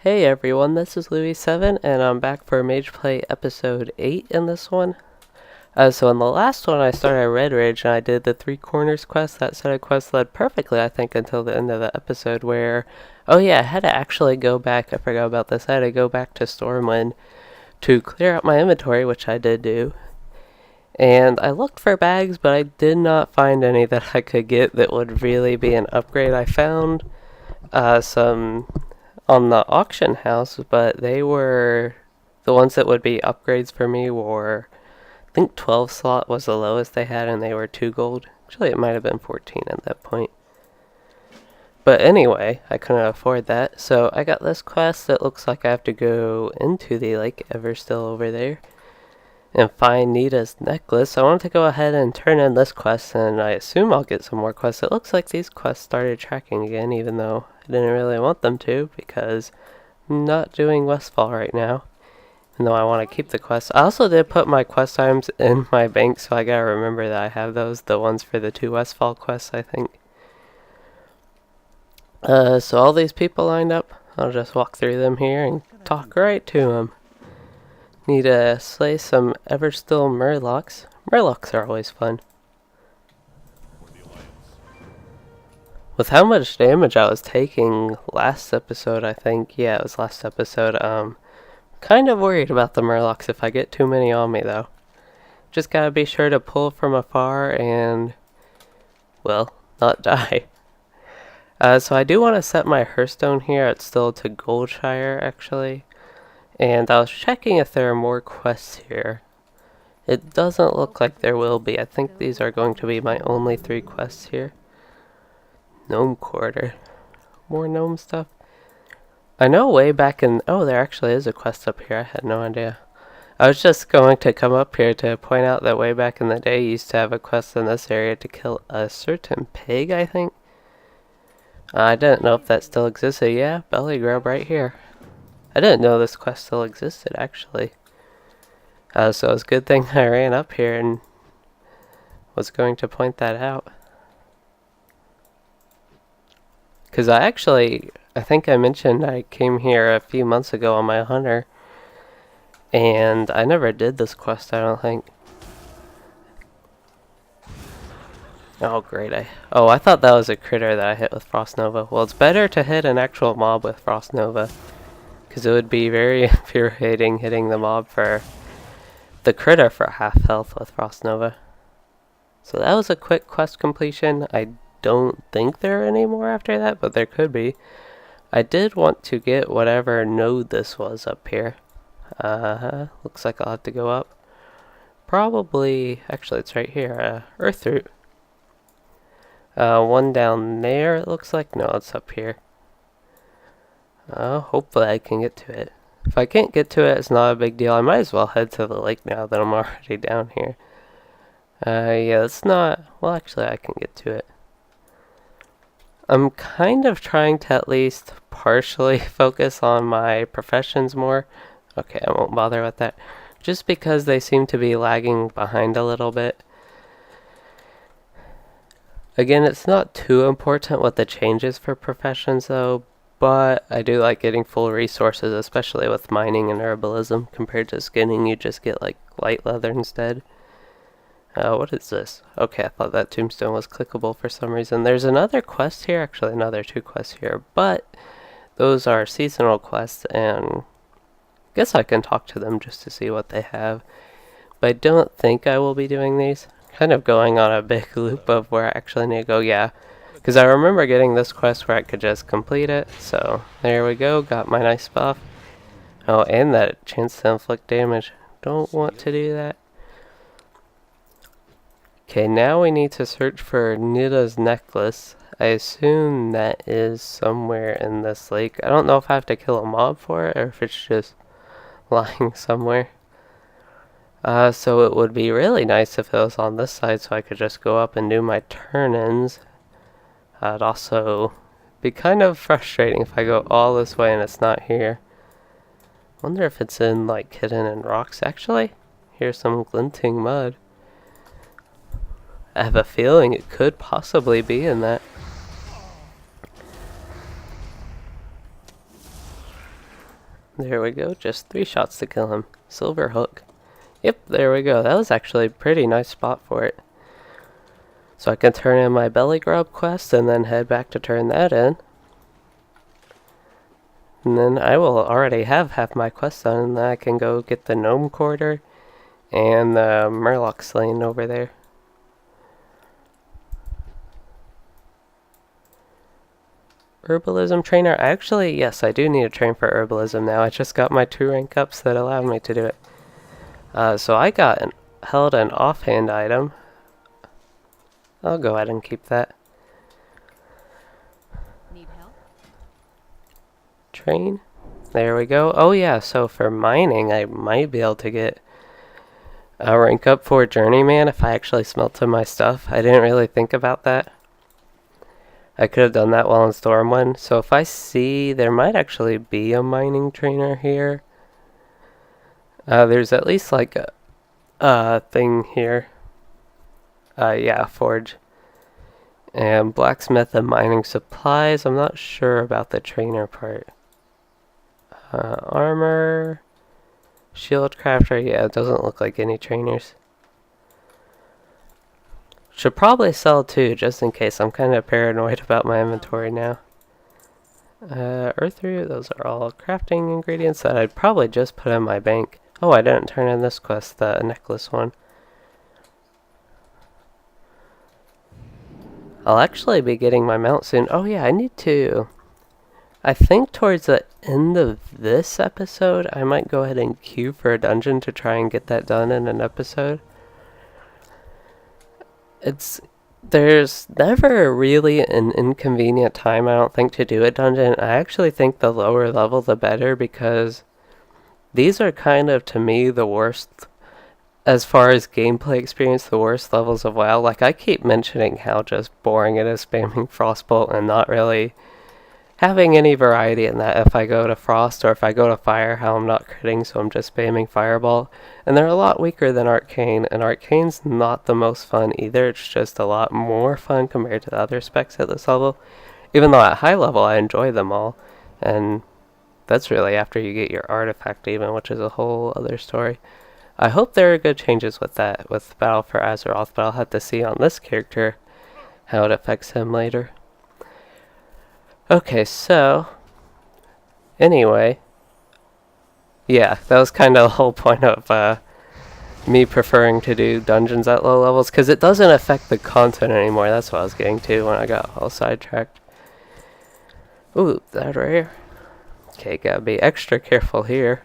Hey everyone, this is Louey7 and I'm back for Mageplay episode 8 in this one. So in the last one I started Redridge and I did the Three Corners quest. That set of quests led perfectly, I think, until the end of the episode where... Oh yeah, I had to actually go back, I forgot about this, I had to go back to Stormwind to clear out my inventory, which I did do. And I looked for bags, but I did not find any that I could get that would really be an upgrade. I found some on the auction house, but they were the ones that would be upgrades for me were, I think 12 slot was the lowest they had, and they were 2 gold. Actually, it might have been 14 at that point. But anyway, I couldn't afford that, so I got this quest that looks like I have to go into the Lake Everstill over there and find Nita's necklace. I want to go ahead and turn in this quest, and I assume I'll get some more quests. It looks like these quests started tracking again, even though I didn't really want them to, because I'm not doing Westfall right now, even though I want to keep the quests. I also did put my quest items in my bank, so I gotta remember that I have those, the ones for the 2 Westfall quests, I think. So all these people lined up, I'll just walk through them here and talk right to them. Need to slay some Everstill Murlocs. Murlocs are always fun. With how much damage I was taking last episode, I think. Yeah, it was last episode. Kind of worried about the Murlocs if I get too many on me, though. Just gotta be sure to pull from afar and, well, not die. So I do want to set my Hearthstone here. It's still to Goldshire, actually. And I was checking if there are more quests here. It doesn't look like there will be. I think these are going to be my only 3 quests here. Gnome Quarter. More gnome stuff. I know way back in... Oh, there actually is a quest up here. I had no idea. I was just going to come up here to point out that way back in the day you used to have a quest in this area to kill a certain pig, I think. I didn't know if that still existed. Yeah, belly grub right here. I didn't know this quest still existed, actually. So it's a good thing I ran up here and was going to point that out. Because I think I mentioned I came here a few months ago on my hunter. And I never did this quest, I don't think. Oh, great. I thought that was a critter that I hit with Frost Nova. Well, it's better to hit an actual mob with Frost Nova, because it would be very infuriating hitting the mob for the critter for half health with Frost Nova. So that was a quick quest completion. I don't think there are any more after that, but there could be. I did want to get whatever node this was up here. Looks like I'll have to go up. Probably, actually it's right here, Earthroot. One down there it looks like. No, it's up here. Hopefully I can get to it. If I can't get to it, it's not a big deal. I might as well head to the lake now that I'm already down here. Yeah, it's not... Well, actually, I can get to it. I'm kind of trying to at least partially focus on my professions more. Okay, I won't bother with that. Just because they seem to be lagging behind a little bit. Again, it's not too important what the changes for professions, though. But I do like getting full resources, especially with mining and herbalism. Compared to skinning, you just get like light leather instead. What is this? Okay, I thought that tombstone was clickable for some reason. There's another quest here, actually another 2 quests here, but those are seasonal quests, and I guess I can talk to them just to see what they have. But I don't think I will be doing these. Kind of going on a big loop of where I actually need to go, yeah. Because I remember getting this quest where I could just complete it, so there we go, got my nice buff. Oh, and that chance to inflict damage. Don't want to do that. Okay, now we need to search for Nita's necklace. I assume that is somewhere in this lake. I don't know if I have to kill a mob for it, or if it's just lying somewhere. So it would be really nice if it was on this side so I could just go up and do my turn-ins. It'd also be kind of frustrating if I go all this way and it's not here. Wonder if it's in, like, hidden in rocks. Actually, here's some glinting mud. I have a feeling it could possibly be in that. There we go, just 3 shots to kill him. Silver hook. Yep, there we go. That was actually a pretty nice spot for it. So I can turn in my belly grub quest and then head back to turn that in. And then I will already have half my quest done, and then I can go get the gnome quarter and the murloc slain over there. Herbalism trainer. Actually, yes, I do need to train for herbalism now. I just got my 2 rank ups that allowed me to do it. So I held an offhand item. I'll go ahead and keep that. Need help? Train. There we go. Oh yeah, so for mining, I might be able to get a rank up for journeyman if I actually smelted my stuff. I didn't really think about that. I could have done that while in Stormwind. So if I see, there might actually be a mining trainer here. There's at least like a thing here. Yeah, forge. And blacksmith and mining supplies. I'm not sure about the trainer part. Armor. Shield crafter. Yeah, it doesn't look like any trainers. Should probably sell 2 just in case. I'm kind of paranoid about my inventory now. Earth root. Those are all crafting ingredients that I'd probably just put in my bank. Oh, I didn't turn in this quest, the necklace one. I'll actually be getting my mount soon. Oh yeah, I need to... I think towards the end of this episode, I might go ahead and queue for a dungeon to try and get that done in an episode. There's never really an inconvenient time, I don't think, to do a dungeon. I actually think the lower level the better, because these are kind of, to me, the worst, as far as gameplay experience, the worst levels of WoW. Like, I keep mentioning how just boring it is spamming Frostbolt and not really having any variety in that. If I go to Frost or if I go to Fire, how I'm not critting, so I'm just spamming Fireball. And they're a lot weaker than Arcane, and Arcane's not the most fun either. It's just a lot more fun compared to the other specs at this level. Even though at high level I enjoy them all, and that's really after you get your artifact even, which is a whole other story. I hope there are good changes with that, with Battle for Azeroth, but I'll have to see on this character how it affects him later. Okay, so, anyway, yeah, that was kind of the whole point of me preferring to do dungeons at low levels, because it doesn't affect the content anymore. That's what I was getting to when I got all sidetracked. Ooh, that rare. Okay, gotta be extra careful here.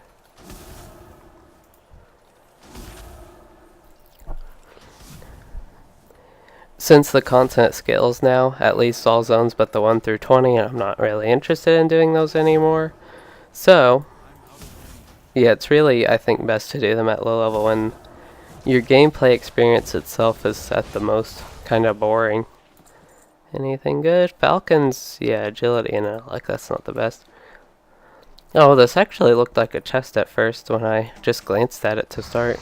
Since the content scales now, at least all zones but the 1 through 20, and I'm not really interested in doing those anymore. So, yeah, it's really, I think, best to do them at low level when your gameplay experience itself is at the most kind of boring. Anything good? Falcons, yeah, agility and like that's not the best. Oh, this actually looked like a chest at first when I just glanced at it to start.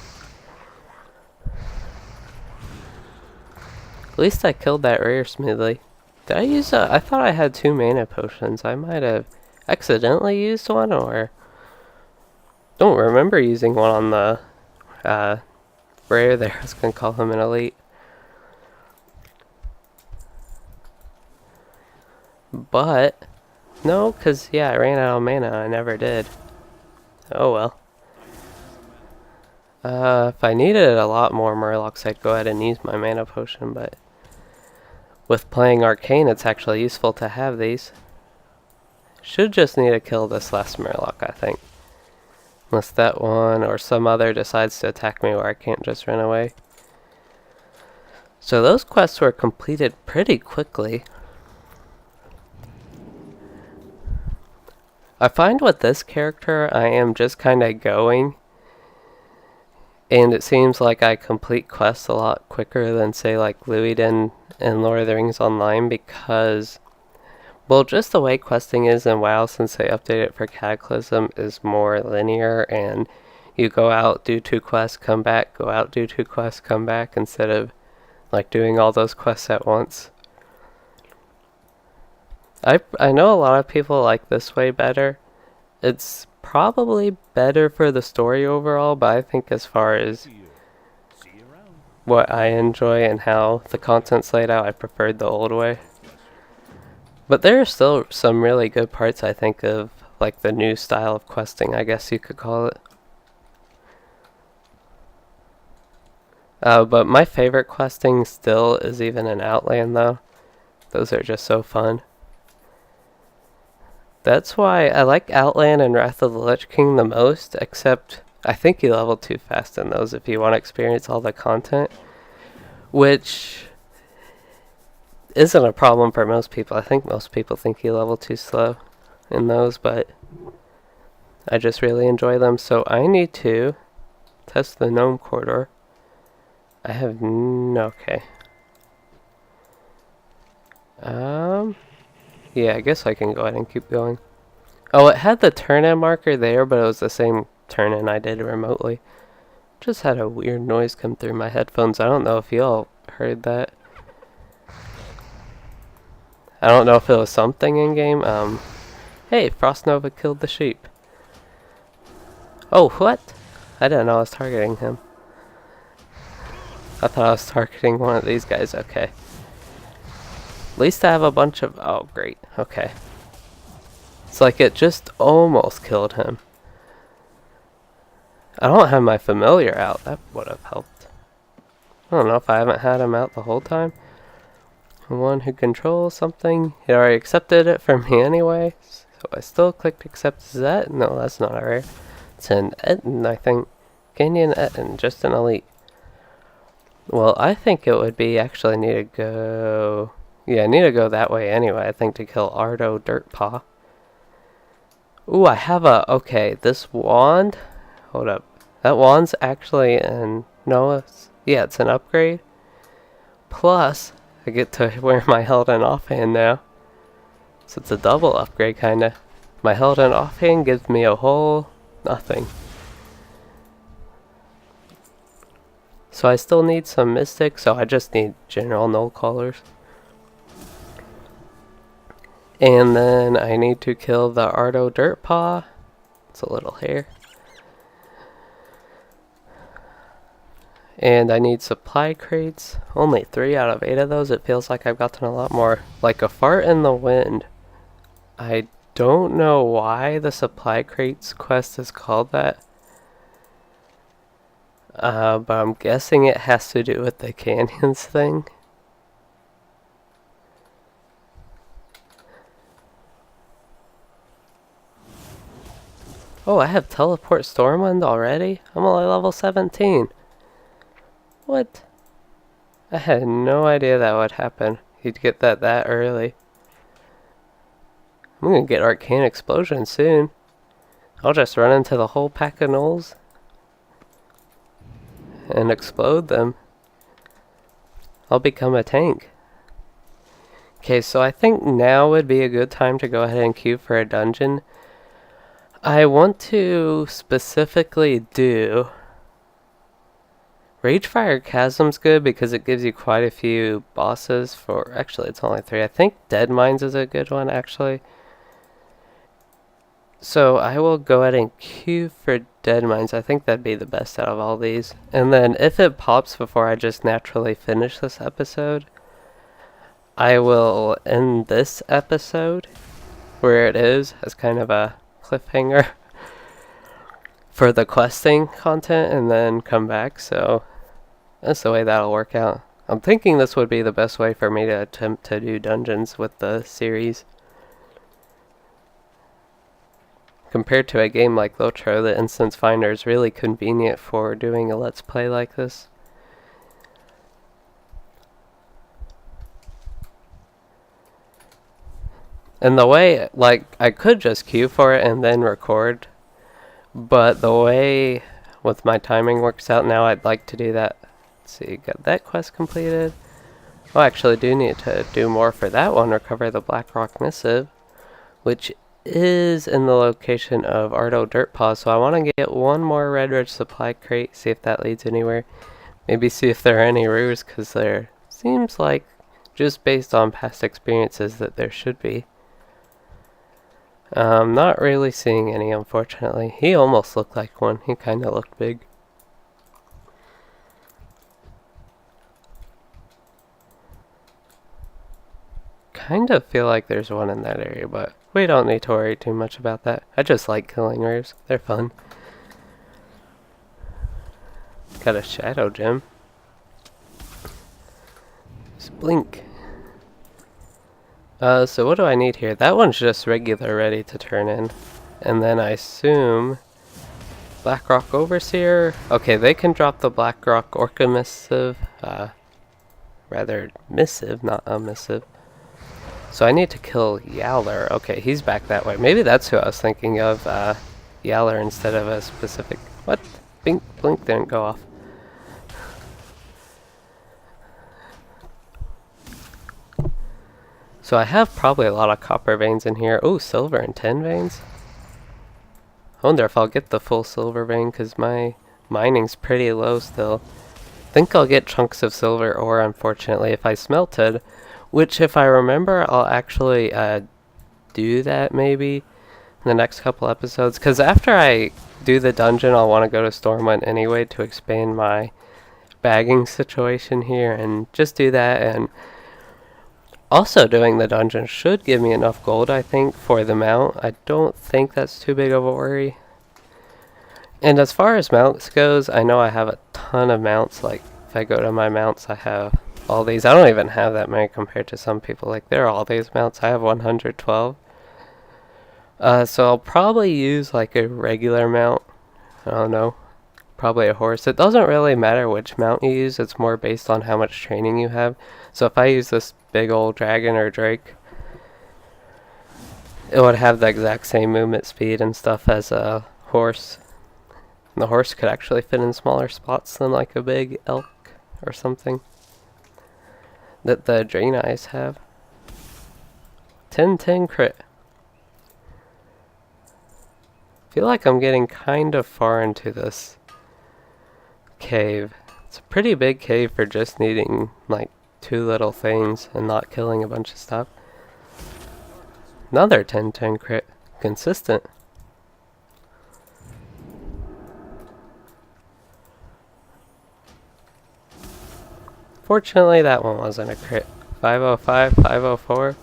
At least I killed that rare smoothly. Did I use I thought I had 2 mana potions. I might have accidentally used one, or don't remember using one on the rare there. I was gonna call him an elite. But no, cause yeah, I ran out of mana. I never did. Oh well. If I needed a lot more murlocs, I'd go ahead and use my mana potion, but with playing Arcane, it's actually useful to have these. Should just need to kill this last murloc, I think. Unless that one or some other decides to attack me where I can't just run away. So those quests were completed pretty quickly. I find with this character, I am just kind of going. And it seems like I complete quests a lot quicker than, say, like Louey did in Lord of the Rings Online, because, well, just the way questing is in WoW since they updated it for Cataclysm is more linear, and you go out, do 2 quests, come back, go out, do 2 quests, come back, instead of like doing all those quests at once. I know a lot of people like this way better. It's probably better for the story overall, but I think as far as what I enjoy and how the content's laid out, I preferred the old way. But there are still some really good parts, I think, of like the new style of questing, I guess you could call it. But my favorite questing still is even in Outland, though. Those are just so fun. That's why I like Outland and Wrath of the Lich King the most, except I think you level too fast in those if you want to experience all the content, which isn't a problem for most people. I think most people think you level too slow in those, but I just really enjoy them. So I need to test the Gnome Corridor. I have okay. Yeah, I guess I can go ahead and keep going. Oh, it had the turn-in marker there, but it was the same turn-in I did remotely. Just had a weird noise come through my headphones. I don't know if y'all heard that. I don't know if it was something in-game. Hey, Frost Nova killed the sheep. Oh, what? I didn't know I was targeting him. I thought I was targeting one of these guys. Okay. At least I have a bunch of... Oh, great. Okay. It's like it just almost killed him. I don't have my familiar out. That would have helped. I don't know if I haven't had him out the whole time. One who controls something. He already accepted it from me anyway. So I still clicked accept. Is that? No, that's not a rare. It's an Etten, I think. Canyon Etten, just an elite. Well, I think it would be actually need to go... Yeah, I need to go that way anyway, I think, to kill Ardo Dirtpaw. Ooh, I have a... Okay, this wand... Hold up. That wand's actually in... No, it's... Yeah, it's an upgrade. Plus, I get to wear my held and offhand now. So it's a double upgrade, kinda. My held and offhand gives me a whole... nothing. So I still need some Mystic, so I just need General Null Callers. And then I need to kill the Ardo Dirtpaw. It's a little hair. And I need supply crates. Only 3 out of 8 of those. It feels like I've gotten a lot more. Like a fart in the wind. I don't know why the supply crates quest is called that. But I'm guessing it has to do with the canyons thing. Oh, I have Teleport Stormwind already? I'm only level 17. What? I had no idea that would happen. You'd get that early. I'm gonna get Arcane Explosion soon. I'll just run into the whole pack of gnolls and explode them. I'll become a tank. Okay, so I think now would be a good time to go ahead and queue for a dungeon. I want to specifically do... Ragefire Chasm's good because it gives you quite a few bosses for... Actually, it's only 3. I think Dead Mines is a good one, actually. So I will go ahead and queue for Dead Mines. I think that'd be the best out of all these. And then if it pops before I just naturally finish this episode, I will end this episode where it is as kind of a cliffhanger for the questing content and then come back. So that's the way that'll work out. I'm thinking this would be the best way for me to attempt to do dungeons with the series. Compared to a game like Lotro, the instance finder is really convenient for doing a let's play like this. And the way, like, I could just queue for it and then record, but the way with my timing works out now, I'd like to do that. Let's see, got that quest completed. Oh, I actually do need to do more for that one, recover the Blackrock Missive, which is in the location of Ardo Dirtpaw, so I want to get one more Redridge supply crate, see if that leads anywhere. Maybe see if there are any rules, because there seems like, just based on past experiences, that there should be. Not really seeing any, unfortunately. He almost looked like one. He kind of looked big. Kind of feel like there's one in that area, but we don't need to worry too much about that. I just like killing rares. They're fun. Got a shadow gem. Blink. So what do I need here? That one's just regular ready to turn in. And then I assume Blackrock Overseer. Okay, they can drop the Blackrock Orca Missive. Rather missive, not a missive. So I need to kill Yaller. Okay, he's back that way. Maybe that's who I was thinking of. Yaller instead of a specific... What? Blink didn't go off. So I have probably a lot of copper veins in here. Oh, silver and 10 veins. I wonder if I'll get the full silver vein because my mining's pretty low still. I think I'll get chunks of silver ore, unfortunately, if I smelted. Which, if I remember, I'll actually do that maybe in the next couple episodes. Because after I do the dungeon, I'll want to go to Stormwind anyway to expand my bagging situation here. And just do that. And also doing the dungeon should give me enough gold, I think, for the mount. I don't think that's too big of a worry. And as far as mounts goes, I know I have a ton of mounts. Like, if I go to my mounts, I have all these. I don't even have that many compared to some people. Like, there are all these mounts. I have 112. So I'll probably use, like, a regular mount. I don't know. Probably a horse. It doesn't really matter which mount you use. It's more based on how much training you have. So if I use this big old dragon or drake, it would have the exact same movement speed and stuff as a horse. And the horse could actually fit in smaller spots than like a big elk or something that the drain eyes have. 10-10 crit. Feel like I'm getting kind of far into this cave. It's a pretty big cave for just needing like 2 little things and not killing a bunch of stuff. Another 10-10 crit. Consistent. Fortunately, that one wasn't a crit. 505, 504.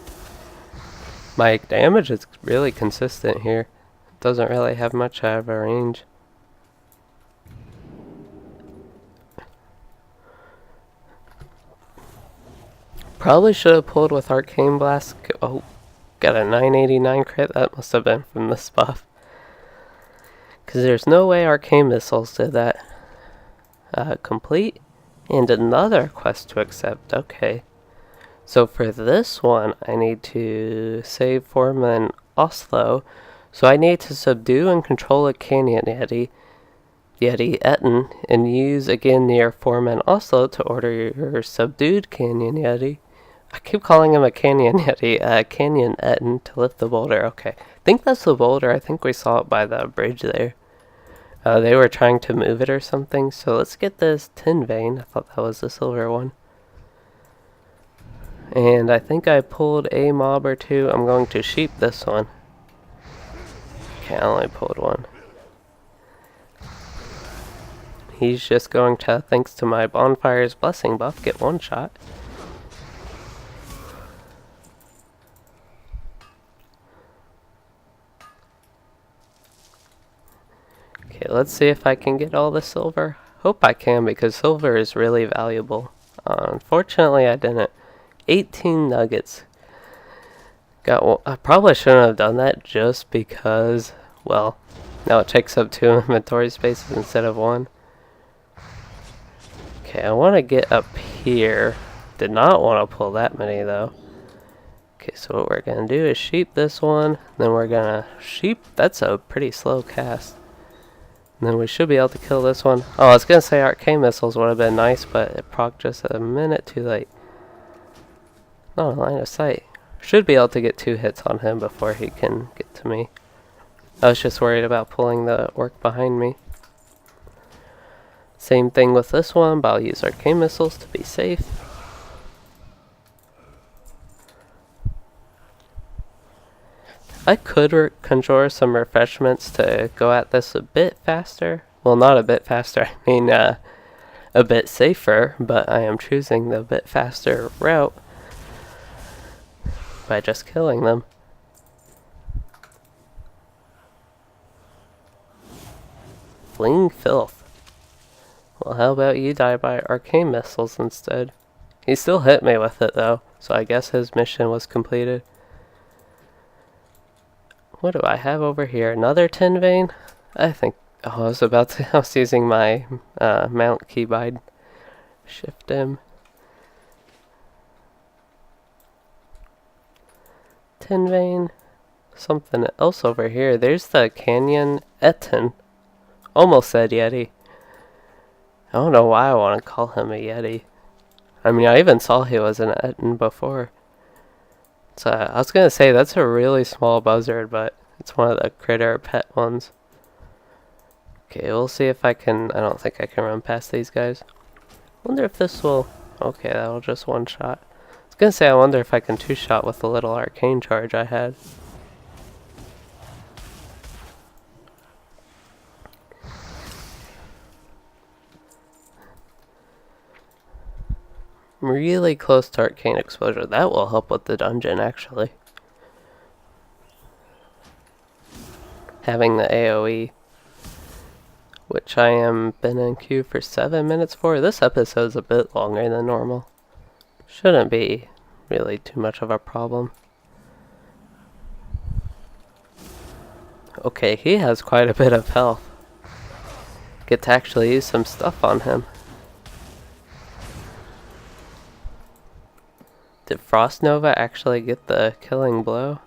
My damage is really consistent here. It doesn't really have much out of a range. Probably should have pulled with Arcane Blast. Oh, got a 989 crit. That must have been from this buff. Because there's no way Arcane Missiles did that. Complete. And another quest to accept. Okay. So for this one, I need to save Foreman Oslo. So I need to subdue and control a Canyon Yeti Etten, and use again near Foreman Oslo to order your subdued Canyon Yeti. I keep calling him a Canyon Yeti, Canyon Etten to lift the boulder. Okay, I think that's the boulder. I think we saw it by the bridge there. They were trying to move it or something. So let's get this tin vein. I thought that was the silver one. And I think I pulled a mob or two. I'm going to sheep this one. Okay, I only pulled one. He's just going to, thanks to my Bonfire's Blessing buff, get one shot. Okay, let's see if I can get all the silver. Hope I can, because silver is really valuable. Unfortunately, I didn't. 18 nuggets. I probably shouldn't have done that just because, well, now it takes up 2 inventory spaces instead of 1. Okay, I want to get up here. Did not want to pull that many though. Okay, so what we're going to do is sheep this one. Then we're going to sheep. That's a pretty slow cast. And then we should be able to kill this one. Oh, I was going to say Arcane Missiles would have been nice, but it procced just a minute too late. Not a line of sight. Should be able to get 2 hits on him before he can get to me. I was just worried about pulling the orc behind me. Same thing with this one, but I'll use Arcane Missiles to be safe. I could conjure some refreshments to go at this a bit faster. Well, not a bit faster, I mean a bit safer, but I am choosing the bit faster route by just killing them. Fleeing filth. Well, how about you die by arcane missiles instead? He still hit me with it though, so I guess his mission was completed. What do I have over here? Another tin vein? I think... Oh, I was using my mount keybind. Shift M. Tin vein. Something else over here. There's the canyon Etten. Almost said Yeti. I don't know why I want to call him a Yeti. I mean, I even saw he was an Etten before. So I was going to say that's a really small buzzard, but it's one of the critter pet ones. Okay, we'll see if I can... I don't think I can run past these guys. Wonder if this will... Okay, that'll just one shot. I was going to say I wonder if I can two-shot with the little arcane charge I had. Really close to arcane exposure. That will help with the dungeon, actually. Having the AoE, which I am been in queue for 7 minutes for. This episode's a bit longer than normal. Shouldn't be really too much of a problem. Okay, he has quite a bit of health. Get to actually use some stuff on him. Did Frost Nova actually get the killing blow?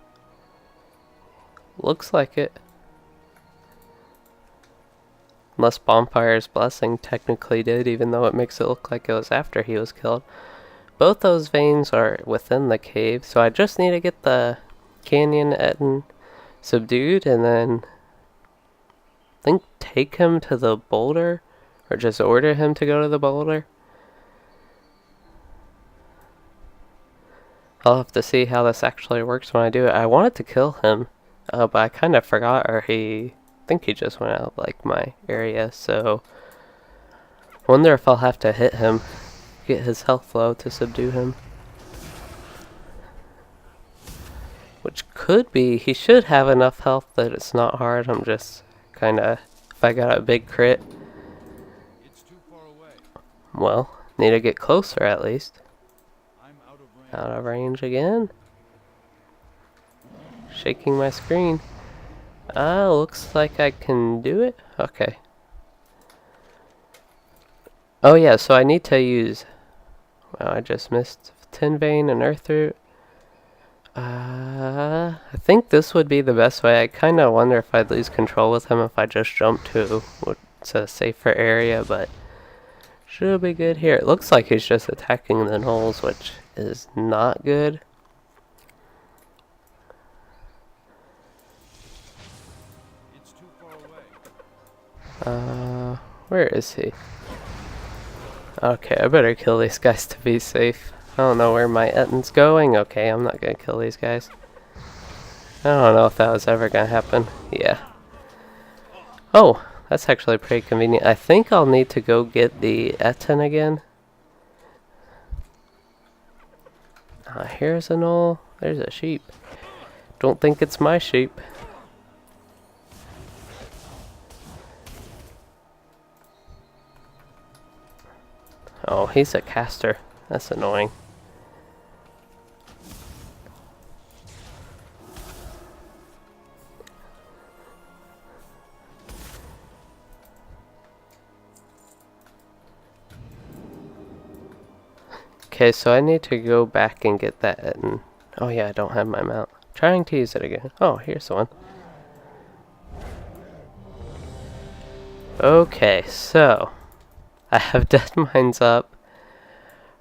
Looks like it. Unless Bonfire's Blessing technically did, even though it makes it look like it was after he was killed. Both those veins are within the cave, so I just need to get the canyon Etten subdued and then I think take him to the boulder, or just order him to go to the boulder. I'll have to see how this actually works when I do it. I wanted to kill him, but I kind of forgot, or I think he just went out of like my area, so wonder if I'll have to hit him, get his health low to subdue him. Which could be, he should have enough health that it's not hard. I'm just kind of, if I got a big crit, It's too far away. well, need to get closer at least. I'm out of range. Out of range again. Shaking my screen. Looks like I can do it. Okay. Oh yeah, so I need to use... Wow, I just missed Tin Vein and Earth Root. I think this would be the best way. I kind of wonder if I'd lose control with him if I just jump to what's a safer area, but should be good here. It looks like he's just attacking the Gnolls, which is not good. It's too far away. Where is he? Okay, I better kill these guys to be safe. I don't know where my Etten's going. Okay, I'm not gonna kill these guys. I don't know if that was ever gonna happen. Yeah. Oh, that's actually pretty convenient. I think I'll need to go get the Etten again. Here's a Gnoll. There's a sheep. Don't think it's my sheep. Oh, he's a caster. That's annoying. Okay, so I need to go back and get that Etten. Oh yeah, I don't have my mount. Trying to use it again. Oh, here's the one. Okay, so I have dead mines up.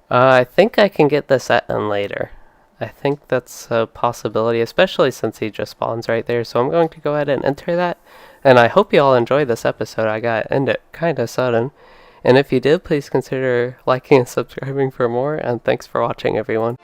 I think I can get this Etten later. I think that's a possibility, especially since he just spawns right there. So I'm going to go ahead and enter that. And I hope you all enjoyed this episode. I got to end it kind of sudden. And if you did, please consider liking and subscribing for more. And thanks for watching, everyone.